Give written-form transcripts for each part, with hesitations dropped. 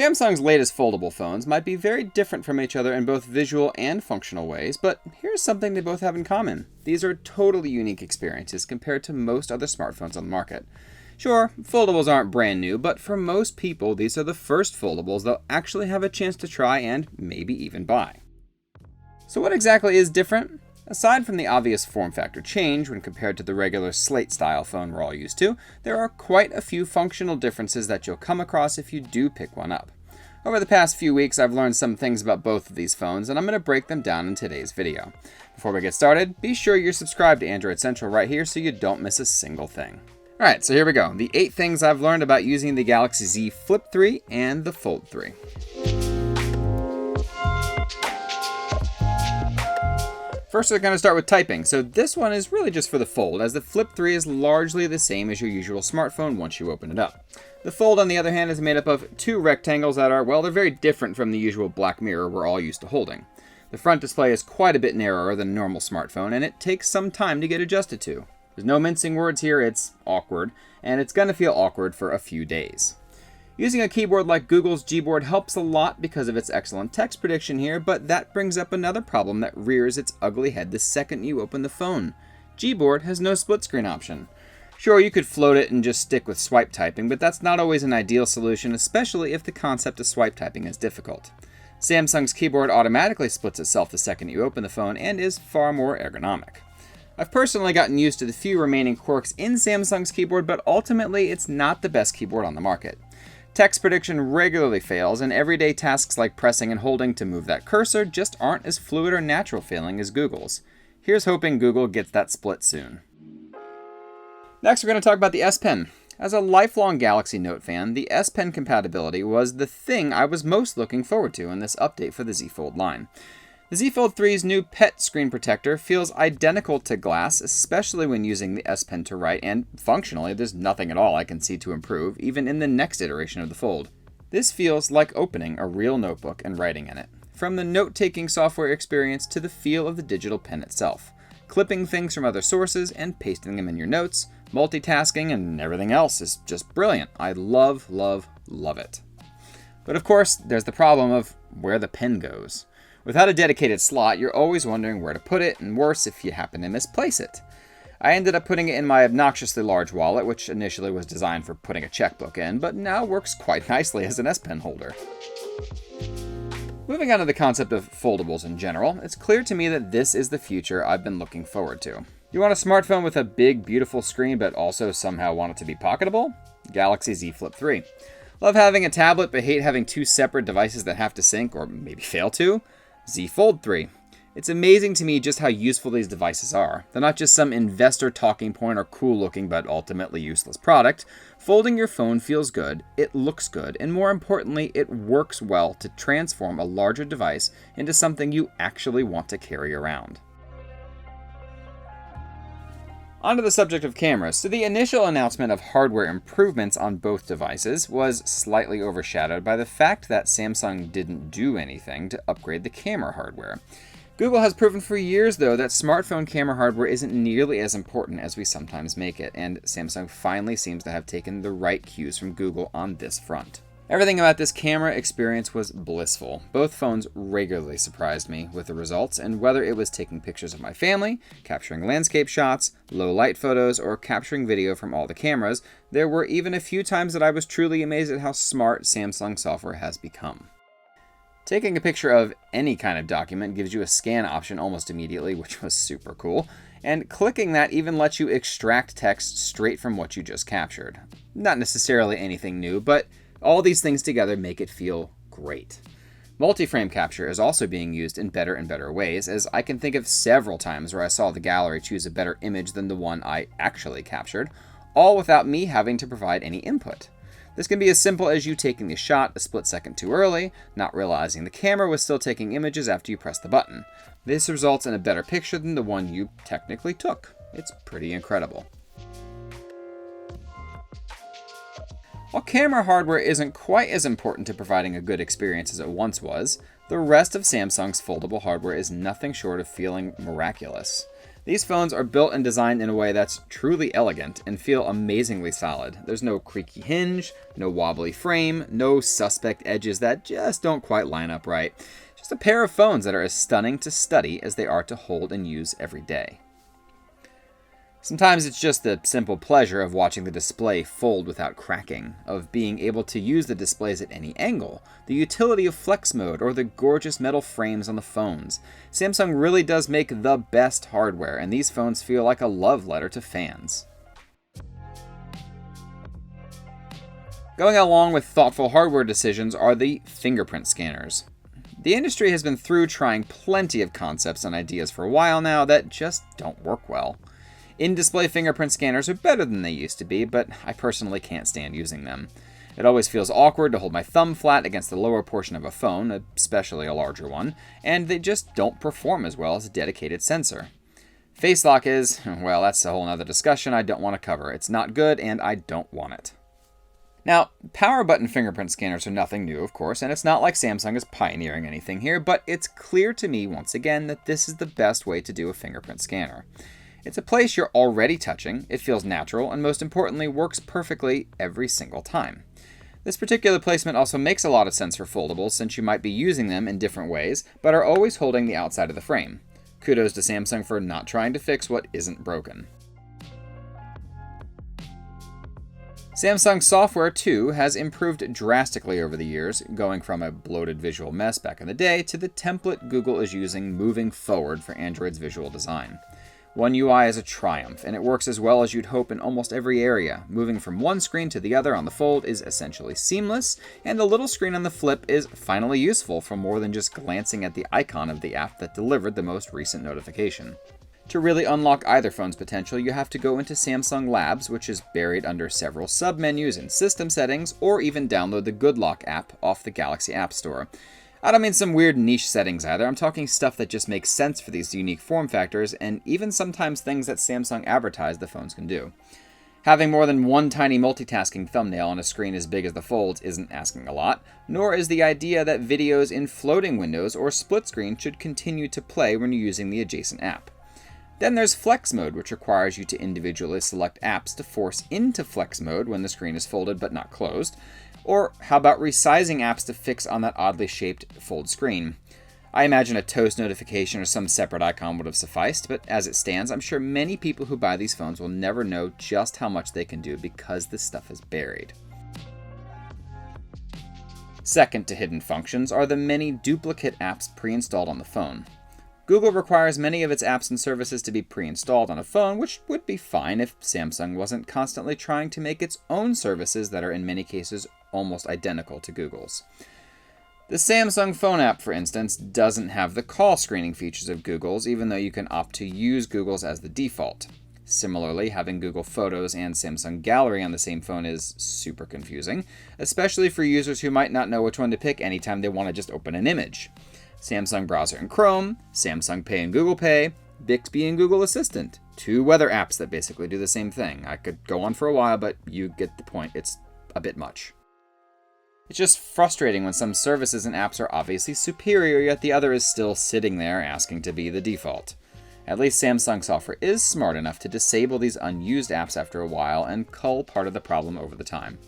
Samsung's latest foldable phones might be very different from each other in both visual and functional ways, but here's something they both have in common. These are totally unique experiences compared to most other smartphones on the market. Sure, foldables aren't brand new, but for most people, these are the first foldables they'll actually have a chance to try and maybe even buy. So what exactly is different? Aside from the obvious form factor change when compared to the regular slate-style phone we're all used to, there are quite a few functional differences that you'll come across if you do pick one up. Over the past few weeks, I've learned some things about both of these phones, and I'm going to break them down in today's video. Before we get started, be sure you're subscribed to Android Central right here so you don't miss a single thing. Alright, so here we go. The 8 things I've learned about using the Galaxy Z Flip 3 and the Fold 3. First, we're going to start with typing. So this one is really just for the Fold, as the Flip 3 is largely the same as your usual smartphone once you open it up. The Fold, on the other hand, is made up of 2 rectangles that are, well, they're very different from the usual black mirror we're all used to holding. The front display is quite a bit narrower than a normal smartphone, and it takes some time to get adjusted to. There's no mincing words here, it's awkward, and it's going to feel awkward for a few days. Using a keyboard like Google's Gboard helps a lot because of its excellent text prediction here, but that brings up another problem that rears its ugly head the second you open the phone. Gboard has no split screen option. Sure, you could float it and just stick with swipe typing, but that's not always an ideal solution, especially if the concept of swipe typing is difficult. Samsung's keyboard automatically splits itself the second you open the phone and is far more ergonomic. I've personally gotten used to the few remaining quirks in Samsung's keyboard, but ultimately it's not the best keyboard on the market. Text prediction regularly fails, and everyday tasks like pressing and holding to move that cursor just aren't as fluid or natural feeling as Google's. Here's hoping Google gets that split soon. Next, we're going to talk about the S Pen. As a lifelong Galaxy Note fan, the S Pen compatibility was the thing I was most looking forward to in this update for the Z Fold line. The Z Fold 3's new PET screen protector feels identical to glass, especially when using the S Pen to write, and functionally, there's nothing at all I can see to improve, even in the next iteration of the Fold. This feels like opening a real notebook and writing in it. From the note-taking software experience to the feel of the digital pen itself. Clipping things from other sources and pasting them in your notes, multitasking, and everything else is just brilliant. I love, love, love it. But of course, there's the problem of where the pen goes. Without a dedicated slot, you're always wondering where to put it, and worse if you happen to misplace it. I ended up putting it in my obnoxiously large wallet, which initially was designed for putting a checkbook in, but now works quite nicely as an S Pen holder. Moving on to the concept of foldables in general, it's clear to me that this is the future I've been looking forward to. You want a smartphone with a big, beautiful screen, but also somehow want it to be pocketable? Galaxy Z Flip 3. Love having a tablet, but hate having 2 separate devices that have to sync, or maybe fail to? Z Fold 3. It's amazing to me just how useful these devices are. They're not just some investor talking point or cool looking but ultimately useless product. Folding your phone feels good, it looks good, and more importantly, it works well to transform a larger device into something you actually want to carry around. Onto the subject of cameras. So the initial announcement of hardware improvements on both devices was slightly overshadowed by the fact that Samsung didn't do anything to upgrade the camera hardware. Google has proven for years, though, that smartphone camera hardware isn't nearly as important as we sometimes make it, and Samsung finally seems to have taken the right cues from Google on this front. Everything about this camera experience was blissful. Both phones regularly surprised me with the results, and whether it was taking pictures of my family, capturing landscape shots, low light photos, or capturing video from all the cameras, there were even a few times that I was truly amazed at how smart Samsung software has become. Taking a picture of any kind of document gives you a scan option almost immediately, which was super cool, and clicking that even lets you extract text straight from what you just captured. Not necessarily anything new, but all these things together make it feel great. Multi-frame capture is also being used in better and better ways, as I can think of several times where I saw the gallery choose a better image than the one I actually captured, all without me having to provide any input. This can be as simple as you taking the shot a split second too early, not realizing the camera was still taking images after you press the button. This results in a better picture than the one you technically took. It's pretty incredible. While camera hardware isn't quite as important to providing a good experience as it once was, the rest of Samsung's foldable hardware is nothing short of feeling miraculous. These phones are built and designed in a way that's truly elegant and feel amazingly solid. There's no creaky hinge, no wobbly frame, no suspect edges that just don't quite line up right. Just a pair of phones that are as stunning to study as they are to hold and use every day. Sometimes it's just the simple pleasure of watching the display fold without cracking, of being able to use the displays at any angle, the utility of flex mode, or the gorgeous metal frames on the phones. Samsung really does make the best hardware, and these phones feel like a love letter to fans. Going along with thoughtful hardware decisions are the fingerprint scanners. The industry has been through trying plenty of concepts and ideas for a while now that just don't work well. In-display fingerprint scanners are better than they used to be, but I personally can't stand using them. It always feels awkward to hold my thumb flat against the lower portion of a phone, especially a larger one, and they just don't perform as well as a dedicated sensor. Face lock is, well, that's a whole nother discussion I don't want to cover. It's not good, and I don't want it. Now, power button fingerprint scanners are nothing new, of course, and it's not like Samsung is pioneering anything here, but it's clear to me once again that this is the best way to do a fingerprint scanner. It's a place you're already touching, it feels natural, and most importantly, works perfectly every single time. This particular placement also makes a lot of sense for foldables since you might be using them in different ways, but are always holding the outside of the frame. Kudos to Samsung for not trying to fix what isn't broken. Samsung software, too, has improved drastically over the years, going from a bloated visual mess back in the day to the template Google is using moving forward for Android's visual design. One UI is a triumph, and it works as well as you'd hope in almost every area. Moving from one screen to the other on the Fold is essentially seamless, and the little screen on the Flip is finally useful for more than just glancing at the icon of the app that delivered the most recent notification. To really unlock either phone's potential, you have to go into Samsung Labs, which is buried under several sub-menus in system settings, or even download the GoodLock app off the Galaxy App Store. I don't mean some weird niche settings either, I'm talking stuff that just makes sense for these unique form factors, and even sometimes things that Samsung advertised the phones can do. Having more than one tiny multitasking thumbnail on a screen as big as the Folds isn't asking a lot, nor is the idea that videos in floating windows or split screen should continue to play when you're using the adjacent app. Then there's Flex Mode, which requires you to individually select apps to force into Flex Mode when the screen is folded but not closed. Or how about resizing apps to fix on that oddly shaped fold screen? I imagine a toast notification or some separate icon would have sufficed, but as it stands, I'm sure many people who buy these phones will never know just how much they can do because this stuff is buried. Second to hidden functions are the many duplicate apps pre-installed on the phone. Google requires many of its apps and services to be pre-installed on a phone, which would be fine if Samsung wasn't constantly trying to make its own services that are in many cases almost identical to Google's. The Samsung phone app, for instance, doesn't have the call screening features of Google's, even though you can opt to use Google's as the default. Similarly, having Google Photos and Samsung Gallery on the same phone is super confusing, especially for users who might not know which one to pick anytime they want to just open an image. Samsung Browser and Chrome, Samsung Pay and Google Pay, Bixby and Google Assistant. Two weather apps that basically do the same thing. I could go on for a while, but you get the point. It's a bit much. It's just frustrating when some services and apps are obviously superior, yet the other is still sitting there asking to be the default. At least Samsung software is smart enough to disable these unused apps after a while and cull part of the problem over the time.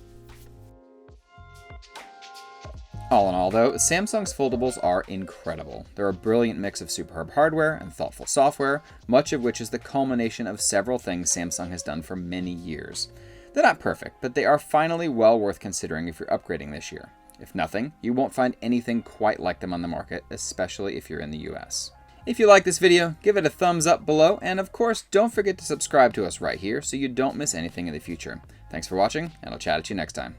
All in all, though, Samsung's foldables are incredible. They're a brilliant mix of superb hardware and thoughtful software, much of which is the culmination of several things Samsung has done for many years. They're not perfect, but they are finally well worth considering if you're upgrading this year. If nothing, you won't find anything quite like them on the market, especially if you're in the US. If you like this video, give it a thumbs up below, and of course, don't forget to subscribe to us right here so you don't miss anything in the future. Thanks for watching, and I'll chat at you next time.